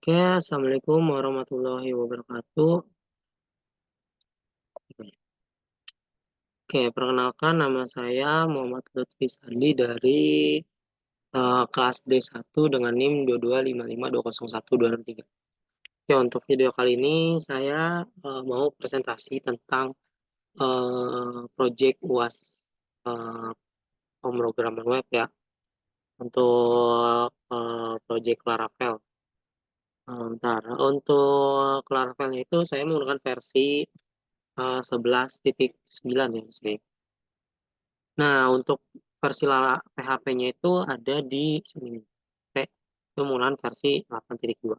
Oke, assalamualaikum warahmatullahi wabarakatuh. Oke, perkenalkan nama saya Muhammad Lutfi Sandi dari kelas D1 dengan NIM 225520123. Oke, untuk video kali ini saya mau presentasi tentang project UAS eh, pemrograman web ya untuk project Laravel. Bentar, untuk Laravelnya itu saya menggunakan versi 11.9 ya di sini. Nah, untuk versi PHP-nya itu ada di sini. P, itu menggunakan versi 8.2.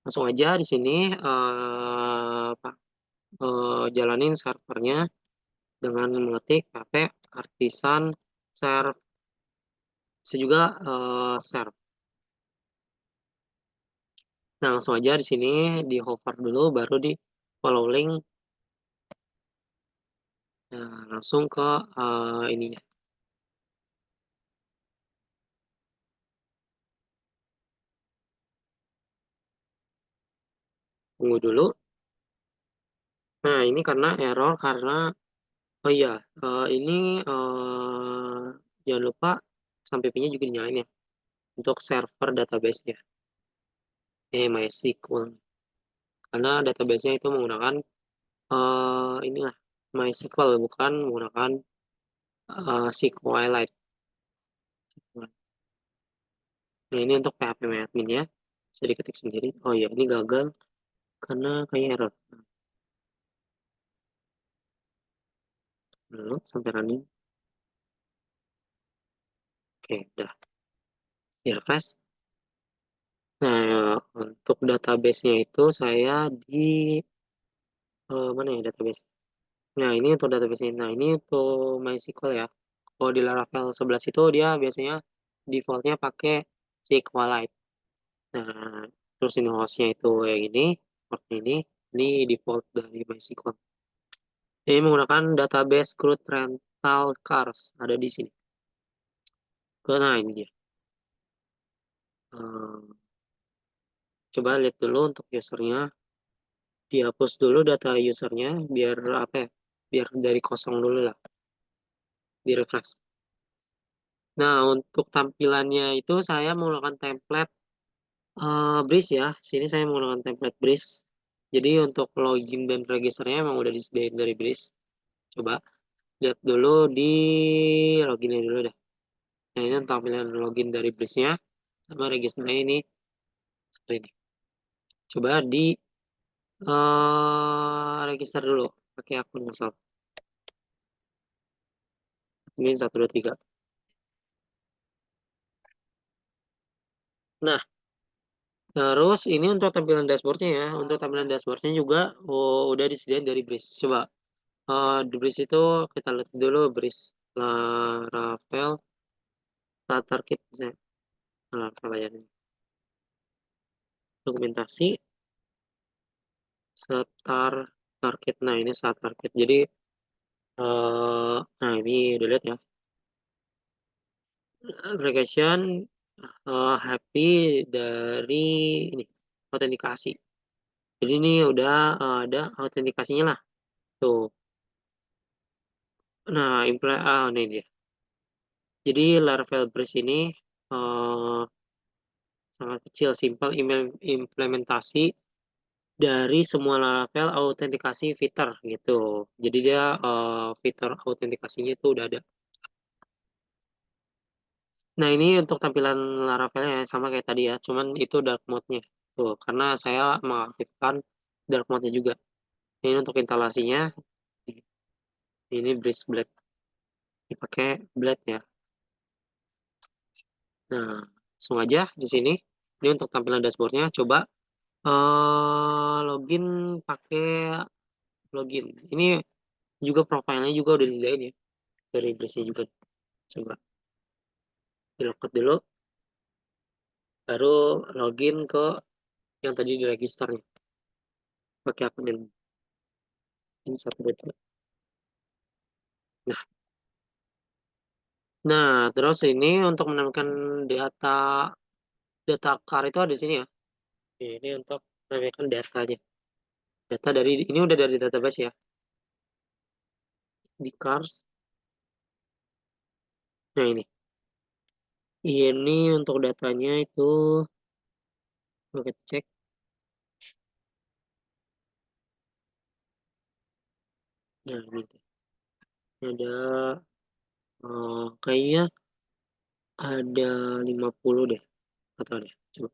Langsung aja di sini jalanin servernya dengan mengetik php artisan serve, bisa juga serve. Nah, langsung aja di sini di hover dulu, baru di follow link. Nah, langsung ke ininya. Tunggu dulu. Nah, ini karena error karena oh iya, ini jangan lupa sampai-nya juga dinyalain ya untuk server database-nya, MySQL. Karena database-nya itu menggunakan inilah MySQL, bukan menggunakan SQLite. Nah, ini untuk PHP admin ya, bisa diketik sendiri. Oh iya, ini gagal karena kayak error. Lalu sampai running. Oke, udah di refresh. Nah, untuk database-nya itu saya di mana ya database? Nah, ini untuk database-nya. Nah, ini untuk MySQL ya. Kalau di Laravel 11 itu dia biasanya default-nya pakai SQLite. Nah, terus ini host-nya itu yang ini, seperti ini. Ini default dari MySQL. Ini menggunakan database Crude Rental Cars. Ada di sini. Nah, ini dia. Coba lihat dulu untuk usernya. Dihapus dulu data usernya biar apa ya? Biar dari kosong dulu lah. Di refresh. Nah, untuk tampilannya itu saya menggunakan template Breeze ya. Sini saya menggunakan template Breeze. Jadi untuk login dan registernya emang udah disediain dari Breeze. Coba lihat dulu di loginnya dulu dah. Nah, ini untuk tampilan login dari Breeze-nya sama registernya ini seperti ini. Coba di register dulu pakai akun misal. Ini 123. Nah, terus ini untuk tampilan dashboardnya ya. Untuk tampilan dashboardnya juga udah disediain dari Breeze. Coba di Breeze itu kita lihat dulu Breeze Laravel starter kit misalnya. Laravel ya. Dokumentasi starter kit. Nah, ini starter kit. Jadi nah ini udah lihat ya. Application happy dari ini autentikasi. Jadi ini udah ada autentikasinya lah. Tuh. Nah, ini dia. Jadi Laravel Breeze ini eh, sangat kecil, simpel implementasi dari semua Laravel autentikasi fitur gitu. Jadi dia fitur autentikasinya itu udah ada. Nah, ini untuk tampilan Laravelnya ya, sama kayak tadi ya, cuman itu dark mode-nya. Tuh, karena saya mengaktifkan dark mode-nya juga. Ini untuk instalasinya, ini Breeze Blade. Dipakai Blade ya. Nah, langsung aja di sini. Ini untuk tampilan dashboardnya. Coba login pakai login. Ini juga profilnya juga udah disediain ya dari Breeze juga. Coba di login dulu, baru login ke yang tadi di registernya. Pakai akun ini 123. Nah, terus ini untuk menemukan data data car itu ada di sini ya. Ini untuk menambahkan datanya. Data dari ini udah dari database ya. Di cars. Nah ini. Ini untuk datanya itu oke cek. Nah ini tuh. Ini ada kayaknya ada 50 deh. Atau deh. Coba.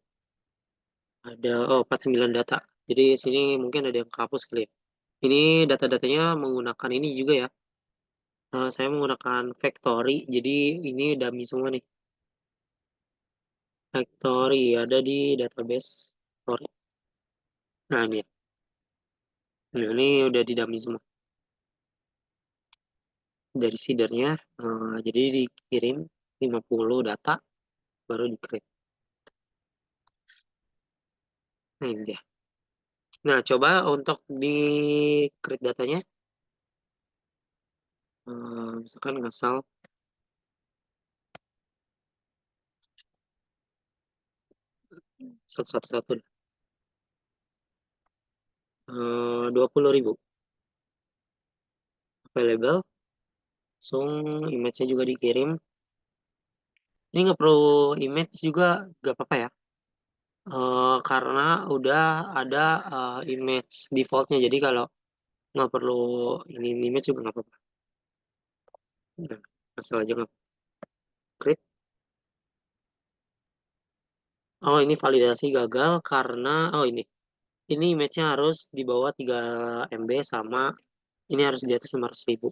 Ada 49 data. Jadi sini mungkin ada yang kehapus kali ya. Ini data-datanya menggunakan ini juga ya. Saya menggunakan Factory. Jadi ini dummy semua nih. Factory ada di database Factory. Nah ini ya. Nah, ini udah di dummy semua. Dari seedernya. Jadi dikirim 50 data baru di create. Nah ini dia. Nah coba untuk di create datanya. Misalkan ngasal satu-satu. 20.000 available. Langsung image-nya juga dikirim. Ini nggak perlu image juga nggak apa-apa ya. Karena udah ada image defaultnya. Jadi kalau nggak perlu ini image juga nggak apa-apa. Nah, asal aja nggak create. Oh ini validasi gagal karena ini image-nya harus di bawah 3 MB sama ini harus di atas 500.000.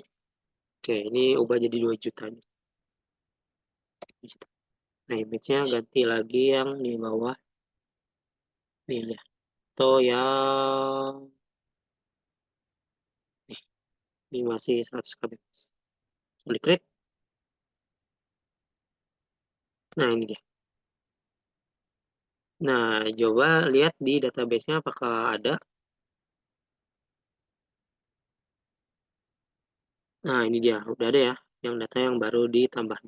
Oke, ini ubah jadi 2 juta nih. Nah, image-nya ganti lagi yang di bawah. Nih ya. Atau yang nih, ini masih 100 kbps. Klik create. Nah, ini dia. Nah, coba lihat di database-nya apakah ada. Nah, ini dia. Udah ada ya. Yang data yang baru ditambah.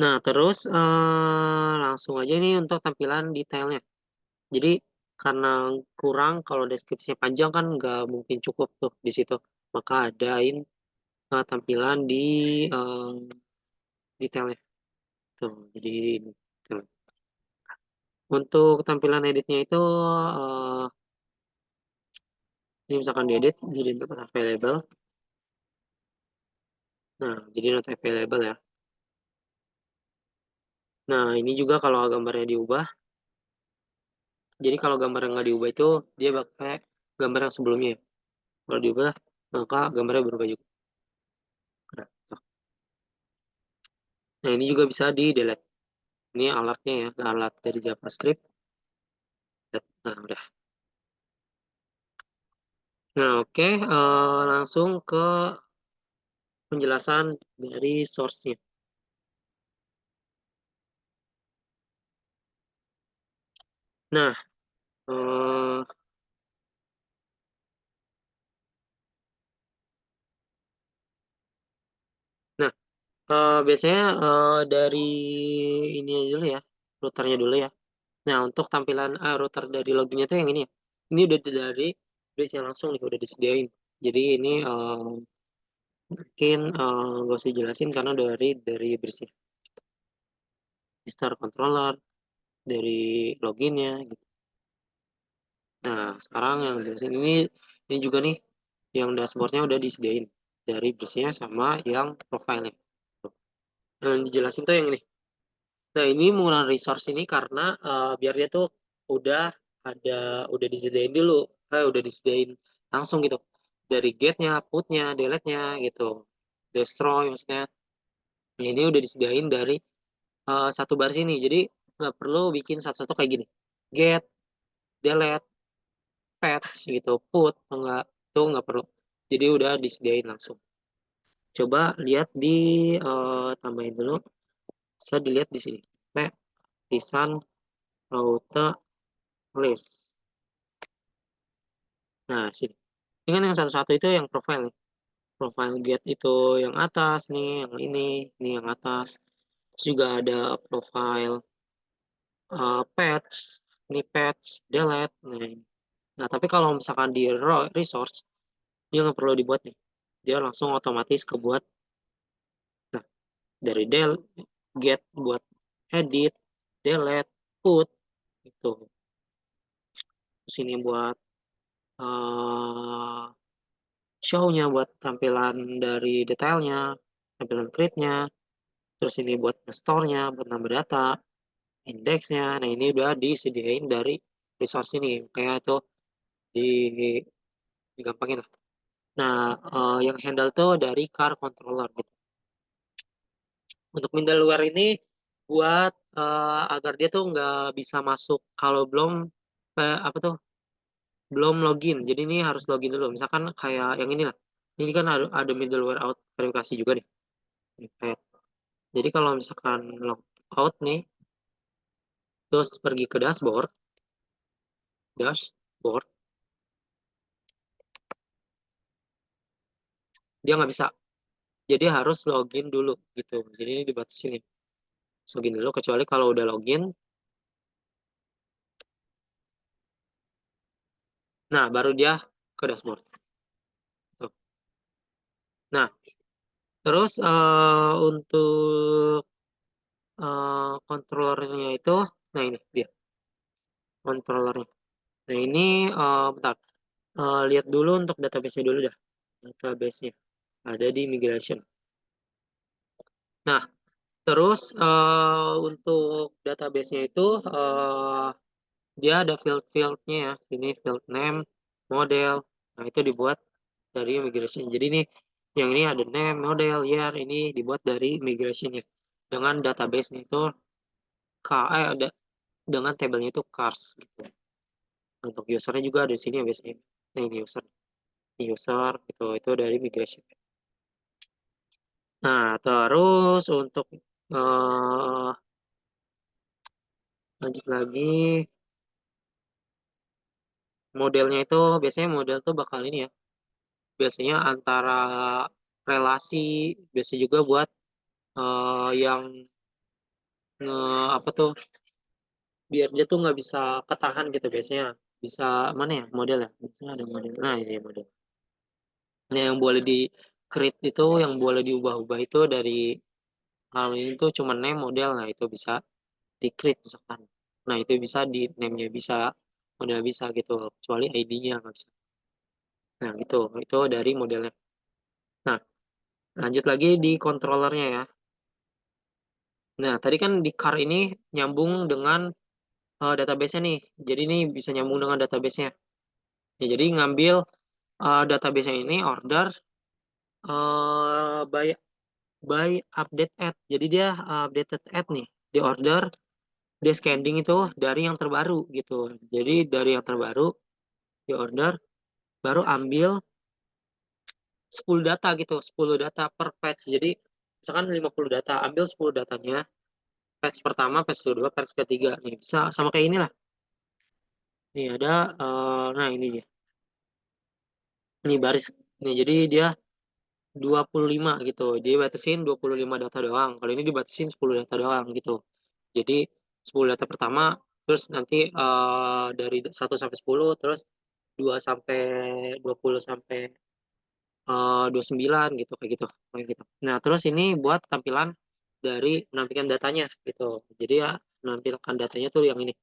Nah, terus langsung aja nih untuk tampilan detailnya. Jadi, karena kurang, kalau deskripsinya panjang kan nggak mungkin cukup tuh di situ. Maka adain tampilan di eh, detailnya. Tuh, jadi ini. Tuh. Untuk tampilan editnya itu, ini misalkan diedit, jadi not available. Nah, jadi not available ya. Nah, ini juga kalau gambarnya diubah. Jadi kalau gambar yang nggak diubah itu, dia pakai gambar yang sebelumnya. Kalau diubah, maka gambarnya berubah juga. Nah, tuh. Nah, ini juga bisa di delete. Ini alatnya ya, alat dari JavaScript. Nah, udah. Nah, oke. Langsung ke penjelasan dari source-nya. Nah, eh, nah biasanya dari ini aja dulu ya, routernya dulu ya. Nah, untuk tampilan router dari loginnya tuh yang ini ya. Ini udah dari base-nya langsung nih, udah disediain. Jadi ini mungkin gak usah jelasin karena dari base-nya. Start controller, dari loginnya gitu. Nah, sekarang yang jelasin ini juga nih, yang dashboardnya udah disediain dari base-nya sama yang profile-nya. Nah, yang dijelasin tuh yang ini. Nah, ini menggunakan resource ini karena biar dia tuh udah ada, udah disediain dulu, udah disediain langsung gitu. Dari get-nya, put-nya, delete-nya gitu. Destroy maksudnya. Nah, ini udah disediain dari satu baris ini. Jadi nggak perlu bikin satu-satu kayak gini. Get, delete, patch gitu, put, enggak, itu nggak perlu. Jadi udah disediain langsung. Coba lihat di tambahin dulu. Bisa dilihat di sini. Pisan, route, list. Nah, sini. Ini kan yang satu-satu itu yang profile nih. Profile get itu yang atas nih, yang ini yang atas. Terus juga ada profile patch, ini patch, delete. Nah, tapi kalau misalkan di resource, dia nggak perlu dibuat nih. Dia langsung otomatis kebuat. Nah, dari get buat edit, delete, put, itu. Terus ini buat show-nya, buat tampilan dari detailnya, tampilan create-nya. Terus ini buat store-nya, buat nambah data, indeksnya. Nah, ini udah disediain dari resource ini. Kayak itu di digampangin lah. Nah, yang handle tuh dari car controller gitu. Untuk middleware ini buat agar dia tuh nggak bisa masuk kalau belum apa tuh belum login. Jadi ini harus login dulu. Misalkan kayak yang ini lah. Ini kan ada middleware out verifikasi juga nih. Jadi kalau misalkan log out nih, terus pergi ke dashboard, dia nggak bisa. Jadi harus login dulu gitu. Jadi ini dibatasin nih. Login dulu kecuali kalau udah login. Nah, baru dia ke dashboard. Tuh. Nah, terus untuk controllernya itu, nah ini dia controllernya. Nah ini bentar, lihat dulu untuk database-nya dulu dah. Database-nya ada di migration. Nah, terus untuk database-nya itu dia ada field-fieldnya ya. Ini field name, model. Nah itu dibuat dari migration. Jadi ini yang ini ada name, model, year. Ini dibuat dari migration-nya. Dengan database-nya itu ada dengan tabelnya itu cars gitu. Untuk usernya juga ada di sini ya biasanya. Nah ini user itu dari migration. Nah terus untuk lanjut lagi modelnya itu biasanya model tuh bakal ini ya. Biasanya antara relasi, biasanya juga buat yang apa tuh biar dia tuh nggak bisa ketahan gitu biasanya bisa mana ya model ya biasanya ada model. Nah ini model. Nah yang boleh di create itu yang boleh diubah-ubah itu dari hal ini tuh cuma name model. Nah itu bisa di create misalkan. Nah itu bisa di name-nya bisa, model bisa gitu, kecuali ID-nya nggak bisa. Nah gitu, itu dari modelnya. Nah lanjut lagi di controllernya ya. Nah tadi kan di car ini nyambung dengan database-nya nih. Jadi ini bisa nyambung dengan database-nya. Ya, jadi ngambil database-nya ini order by update add. Jadi dia updated add nih di order dia scanning itu dari yang terbaru gitu. Jadi dari yang terbaru di order baru ambil 10 data gitu, 10 data per patch. Jadi misalkan 50 data, ambil 10 datanya, patch pertama, patch kedua, patch ketiga. Nih, bisa sama kayak inilah. Nih ada, nah ini dia. Ini baris. Nih, jadi dia 25 gitu. Dia batasin 25 data doang. Kalau ini dibatasin 10 data doang gitu. Jadi 10 data pertama, terus nanti dari 1 sampai 10, terus 2 sampai 20 sampai 29 gitu kayak gitu. Nah, terus ini buat tampilan dari menampilkan datanya gitu. Jadi ya menampilkan datanya tuh yang ini.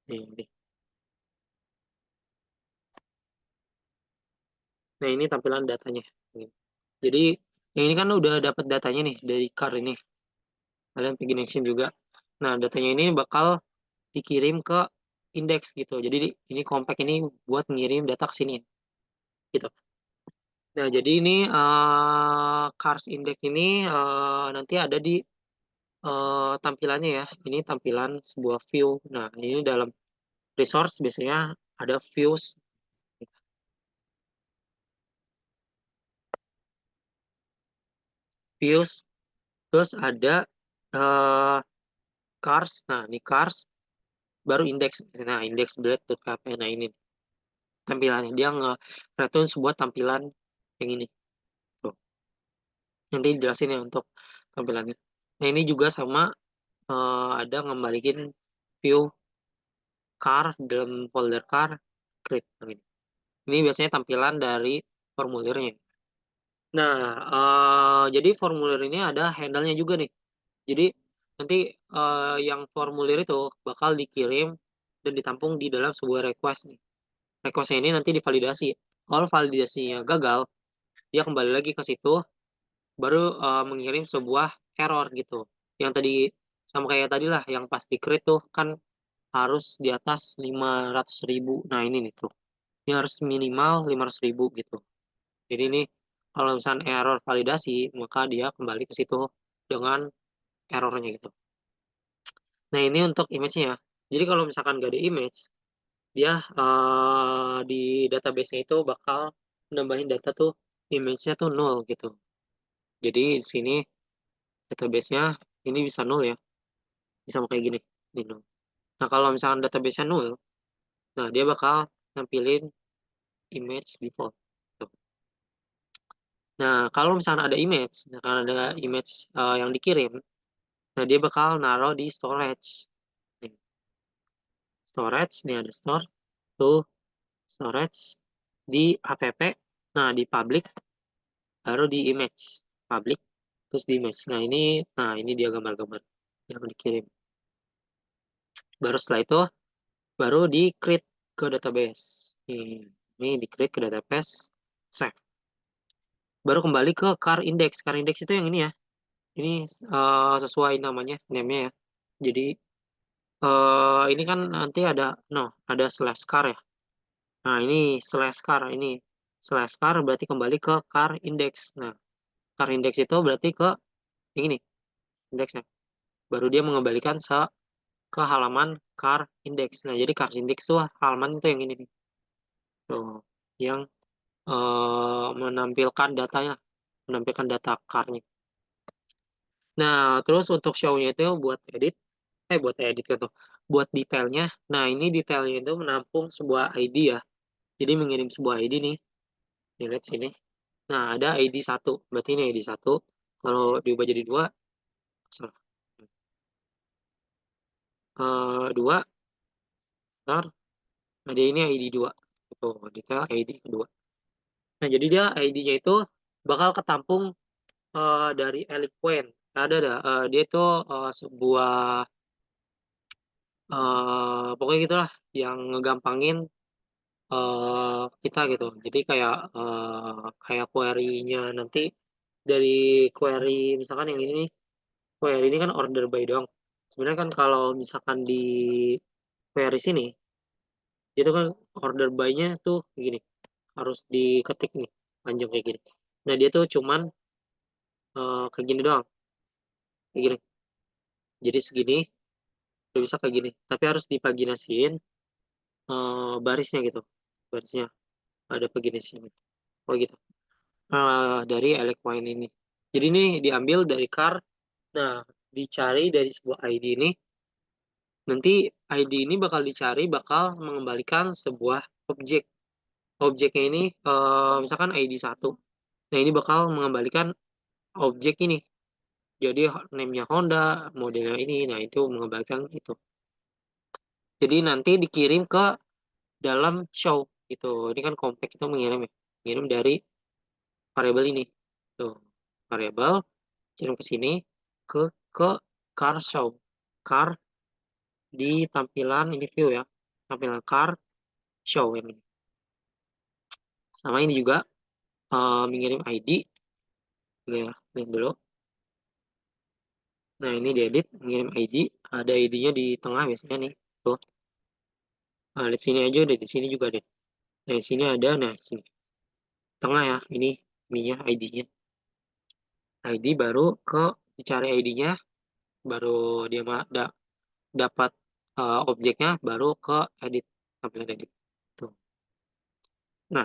Nih. Nah, ini tampilan datanya. Jadi yang ini kan udah dapat datanya nih dari car ini. Kalian pengen action juga. Nah, datanya ini bakal dikirim ke indeks gitu. Jadi ini compact ini buat ngirim data ke sini gitu. Nah, jadi ini cars index ini nanti ada di tampilannya ya. Ini tampilan sebuah view. Nah, ini dalam resource biasanya ada views, terus ada uh, cars. Nah, ini cars baru index. Nah, index blade.php. Nah, ini tampilannya dia nge-return sebuah tampilan yang ini. Tuh. Nanti jelasin ya untuk tampilannya. Nah, ini juga sama ada ngembalikin view car dalam folder car create. Ini biasanya tampilan dari formulirnya. Nah, jadi formulir ini ada handle-nya juga nih. Jadi nanti yang formulir itu bakal dikirim dan ditampung di dalam sebuah request nih. Request-nya ini nanti divalidasi. Kalau validasinya gagal, dia kembali lagi ke situ, baru mengirim sebuah error gitu. Yang tadi sama kayak tadi lah, yang pas di create tuh kan harus di atas 500.000. Nah ini nih tuh, ini harus minimal 500.000 gitu. Jadi ini kalau misalnya error validasi, maka dia kembali ke situ dengan errornya gitu. Nah ini untuk image-nya. Jadi kalau misalkan nggak ada image, dia di database-nya itu bakal nambahin data tuh image-nya tuh nol gitu. Jadi di sini database-nya ini bisa nol ya, bisa kayak gini, ini nol. Nah kalau misalkan database-nya nol, nah dia bakal nampilin image default. Tuh. Nah kalau misalkan ada image, nah kalau ada image yang dikirim, nah dia bakal naruh di storage. Nih, storage, nih ada store, tuh storage di app, nah di public, baru di image, public, terus di image. Nah ini dia gambar-gambar yang dikirim. Baru setelah itu, baru di create ke database. Ini di create ke database, save. Baru kembali ke car index. Car index itu yang ini ya. Ini sesuai namanya, name-nya ya. Jadi ini kan nanti ada slash car ya. Nah ini slash car ini. Slash car berarti kembali ke car index. Nah, car index itu berarti ke yang ini, indeksnya. Baru dia mengembalikan ke halaman car index. Nah, jadi car index itu halaman itu yang ini nih. Tuh, yang menampilkan datanya, menampilkan data car-nya. Nah, terus untuk show-nya itu buat edit gitu. Buat detailnya. Nah, ini detailnya itu menampung sebuah ID ya. Jadi mengirim sebuah ID nih. Nih, lihat sini. Nah, ada ID 1. Berarti ini ID 1. Kalau diubah jadi 2, salah. 2, ntar ada ini ID 2. Tuh, detail ID kedua. Nah, jadi dia ID-nya itu bakal ketampung dari Eloquent. Dia itu sebuah pokoknya gitulah yang ngegampangin kita gitu. Jadi kayak query-nya nanti dari query misalkan yang ini nih, query ini kan order by doang. Sebenarnya kan kalau misalkan di query sini, itu kan order by-nya tuh gini, harus diketik nih, panjang kayak gini. Nah, dia tuh cuman kayak gini doang, kayak gini. Jadi segini, udah bisa kayak gini. Tapi harus dipaginasiin barisnya gitu. Barisnya ada paginasinya. Oh gitu. Dari Eloquent ini. Jadi ini diambil dari car. Nah, dicari dari sebuah ID ini. Nanti ID ini bakal dicari, bakal mengembalikan sebuah objek. Objeknya ini misalkan ID 1. Nah, ini bakal mengembalikan objek ini. Jadi name-nya Honda, modelnya ini. Nah, itu mengembalikan itu. Jadi nanti dikirim ke dalam show gitu. Ini kan compact itu mengirim ya. Mengirim dari variabel ini. Tuh, variabel kirim ke sini ke car show. Car di tampilan ini view ya. Tampilan car show yang ini. Sama ini juga mengirim ID. Ya, lihat dulu. Nah, ini diedit, mengirim ID. Ada ID-nya di tengah biasanya nih. Tuh. Nah, lihat sini aja deh, di sini juga deh. Nah, di sini ada, nah, sini. Tengah ya, ininya ID-nya. ID baru dicari ID-nya, baru dia dapat objeknya, baru ke edit, tampilan edit. Tuh. Nah,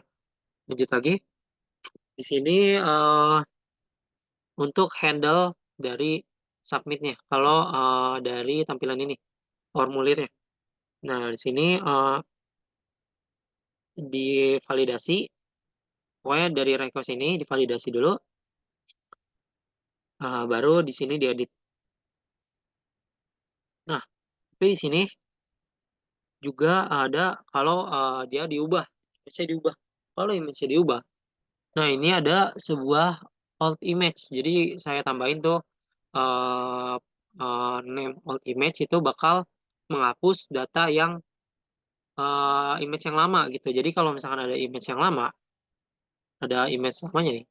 lanjut lagi. Di sini untuk handle dari submitnya. Kalau dari tampilan ini, formulirnya. Nah, di sini divalidasi, pokoknya dari request ini divalidasi dulu, baru di sini diedit. Nah, tapi di sini juga ada kalau, dia diubah, image-nya diubah. Kalau image-nya diubah, nah ini ada sebuah old image. Jadi saya tambahin tuh, eee name old image itu bakal menghapus data yang, image yang lama gitu. Jadi kalau misalkan ada image yang lama, ada image lamanya nih,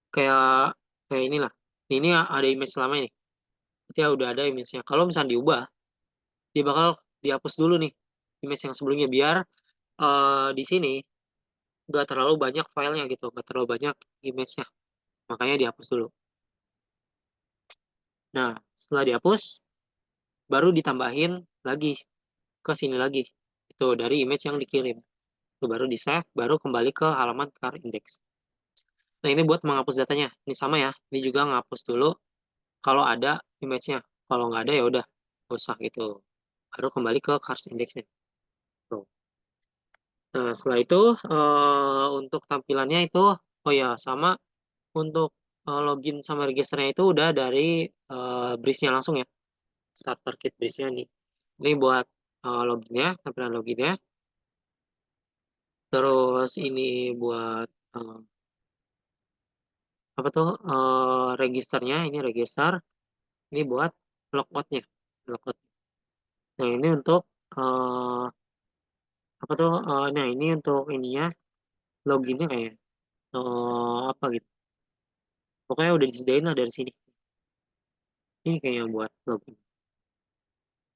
kayak kayak inilah, ini ada image lama nih, berarti ya udah ada image-nya. Kalau misalnya diubah, dia bakal dihapus dulu nih, image yang sebelumnya biar, di sini nggak terlalu banyak filenya gitu, nggak terlalu banyak image-nya, makanya dihapus dulu. Nah, setelah dihapus, baru ditambahin lagi, ke sini lagi, itu dari image yang dikirim. Itu baru di-save, baru kembali ke halaman car index. Nah, ini buat menghapus datanya. Ini sama ya, ini juga ngapus dulu kalau ada image-nya. Kalau nggak ada ya udah, nggak usah gitu. Baru kembali ke cars index-nya. Tuh. Nah, setelah itu, untuk tampilannya itu oh ya, sama untuk, login sama registernya itu udah dari, Breeze-nya langsung ya, starter kit Breeze-nya nih. Ini buat, loginnya, tampilan loginnya, terus ini buat, apa tuh, registernya, ini register, ini buat logout-nya, logout. Nah, ini untuk, apa tuh, nah ini untuk ininya, loginnya kayak, apa gitu, pokoknya udah disediain lah dari sini. Ini kayaknya buat login.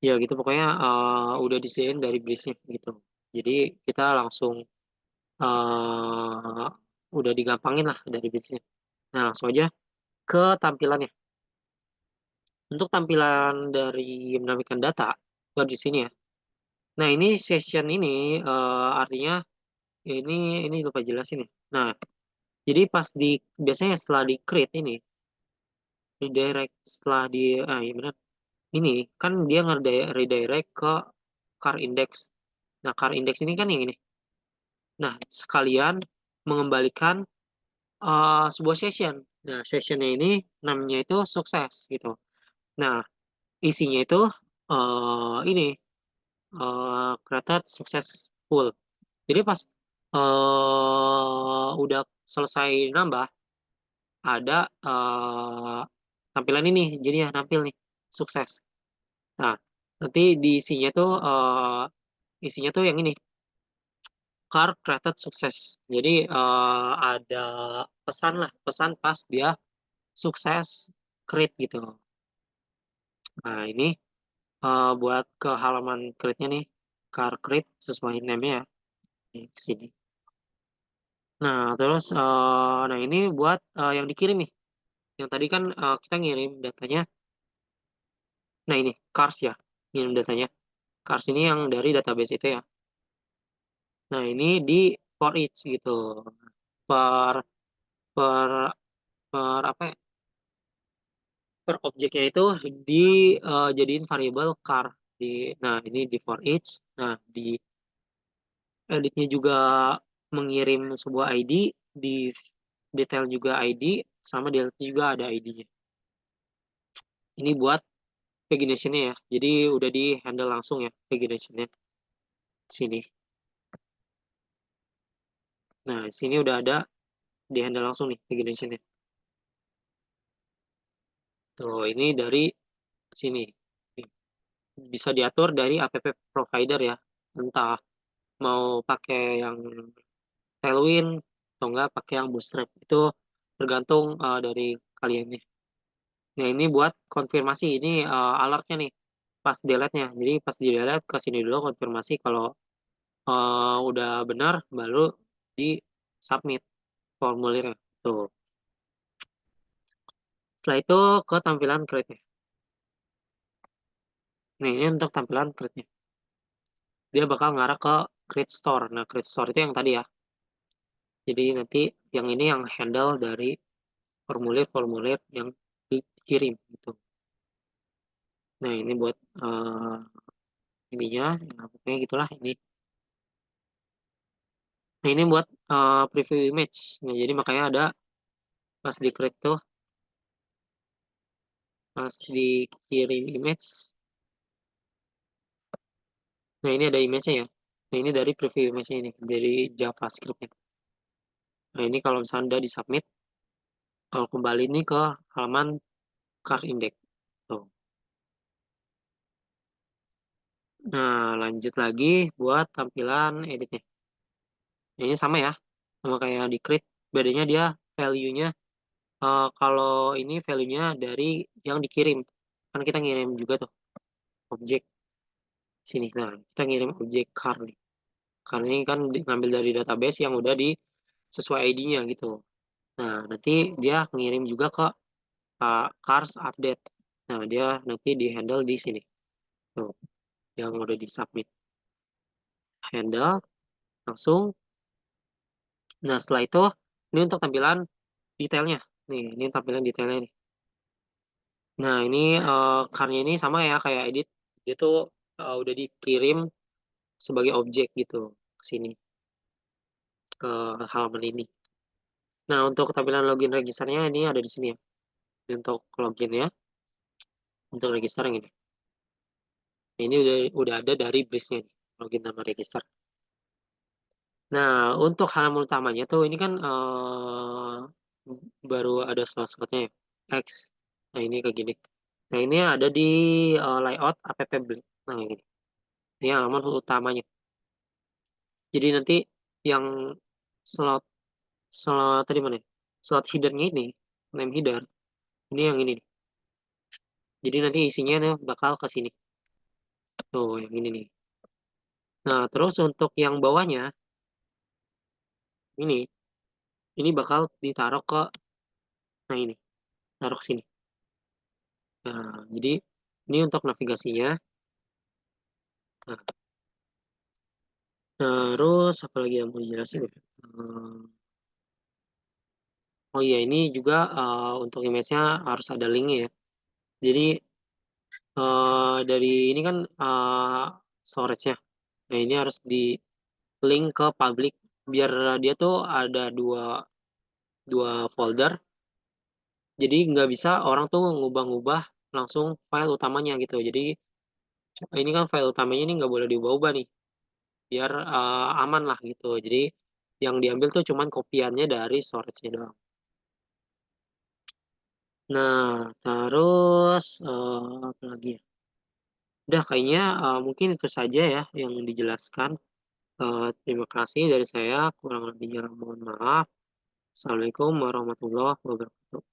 Ya gitu pokoknya, udah disediain dari Breeze-nya gitu. Jadi kita langsung, eee, udah digampangin lah dari Breeze-nya. Nah, langsung aja ke tampilannya. Untuk tampilan dari menampilkan data, baru di sini ya. Nah, ini session ini, artinya ini lupa jelasin ya. Nah, jadi pas biasanya setelah di-create ini, redirect setelah iya bener, ini kan dia redirect ke car index. Nah, car index ini kan yang ini. Nah, sekalian mengembalikan, sebuah session. Nah, session-nya ini namanya itu sukses gitu. Nah, isinya itu, ini, created successful. Jadi pas, udah selesai nambah, ada, tampilan ini jadinya nampil nih, sukses. Nah, nanti isinya tuh yang ini, car created sukses. Jadi, ada pesan lah, pesan pas dia sukses create gitu. Nah ini, buat ke halaman create-nya nih, car create sesuai name-nya ya, nih ke sini. Nah terus, nah ini buat, yang dikirim nih, yang tadi kan, kita ngirim datanya, nah ini cars ya, ngirim datanya. Cars ini yang dari database itu ya. Nah ini di for each gitu, per per per apa ya, per objeknya itu jadiin variabel car nah ini di for each, nah di editnya juga mengirim sebuah ID, di detail juga ID, sama di atasnya juga ada ID-nya. Ini buat pagination-nya ya, jadi udah di-handle langsung ya pagination-nya, sini. Nah, sini udah ada di-handle langsung nih pagination-nya. Tuh, ini dari sini. Bisa diatur dari app provider ya, entah mau pakai yang Tailwind atau enggak pakai yang Bootstrap, itu tergantung, dari kaliannya. Nah, ini buat konfirmasi, ini, alert-nya nih, pas delete-nya. Jadi pas di-delete ke sini dulu konfirmasi kalau, udah benar baru di-submit formulirnya, tuh. Setelah itu ke tampilan create-nya. Nah, ini untuk tampilan create-nya. Dia bakal ngarah ke create store. Nah, create store itu yang tadi ya. Jadi nanti yang ini yang handle dari formulir-formulir yang dikirim gitu. Nah, ini buat, ininya, ya pokoknya gitulah ini. Nah, ini buat, preview image. Nah, jadi makanya ada pas di-create tuh, pas dikirim image, Nah, ini ada image-nya ya. Nah, ini dari preview image-nya ini, dari JavaScript-nya. Nah, ini kalau misalnya udah di-submit, kalau kembali ini ke halaman card index. Tuh. Nah, lanjut lagi buat tampilan editnya. Nah, ini sama ya, sama kayak di create. Bedanya dia value-nya, kalau ini value-nya dari yang dikirim. Kan kita ngirim juga tuh, objek sini. Nah, kita ngirim objek card nih. Karena ini kan ngambil dari database yang udah di sesuai ID-nya gitu. Nah, nanti dia ngirim juga ke cars update. Nah, dia nanti di-handle di sini. Tuh, yang udah di-submit. Handle, langsung. Nah, setelah itu, ini untuk tampilan detailnya. Nih, ini tampilan detailnya nih. Nah, ini car-nya ini sama ya kayak edit. Dia tuh udah dikirim sebagai objek gitu ke sini, ke halaman ini. Nah, untuk tampilan login registernya ini ada di sini ya. Ini untuk login ya, untuk register yang ini. Nah, ini udah ada dari base-nya nih, login nama register. Nah, untuk halaman utamanya tuh ini kan baru ada slot-slotnya ya. X. Nah, ini kayak gini. Nah, ini ada di layout app build. Nah, ini. Ini halaman utamanya. Jadi nanti yang slot slot tadi mana ya? Slot headernya ini, name header. Ini yang ini nih. Jadi nanti isinya nih bakal ke sini. Tuh, yang ini nih. Nah, terus untuk yang bawahnya ini bakal ditaruh ke nah ini, taruh ke sini. Nah, jadi ini untuk navigasinya. Nah, terus apa lagi yang mau dijelasin ya? Oh iya, ini juga untuk image-nya harus ada link-nya ya. Jadi dari ini kan storage-nya. Nah, ini harus di link ke public biar dia tuh ada dua dua folder. Jadi nggak bisa orang tuh ngubah-ngubah langsung file utamanya gitu. Jadi ini kan file utamanya ini nggak boleh diubah-ubah nih, biar aman lah gitu. Jadi yang diambil tuh cuman kopiannya dari storage-nya doang. Nah, terus apa lagi ya? Udah kayaknya mungkin itu saja ya yang dijelaskan. Terima kasih dari saya, kurang lebihnya mohon maaf. Assalamualaikum warahmatullahi wabarakatuh.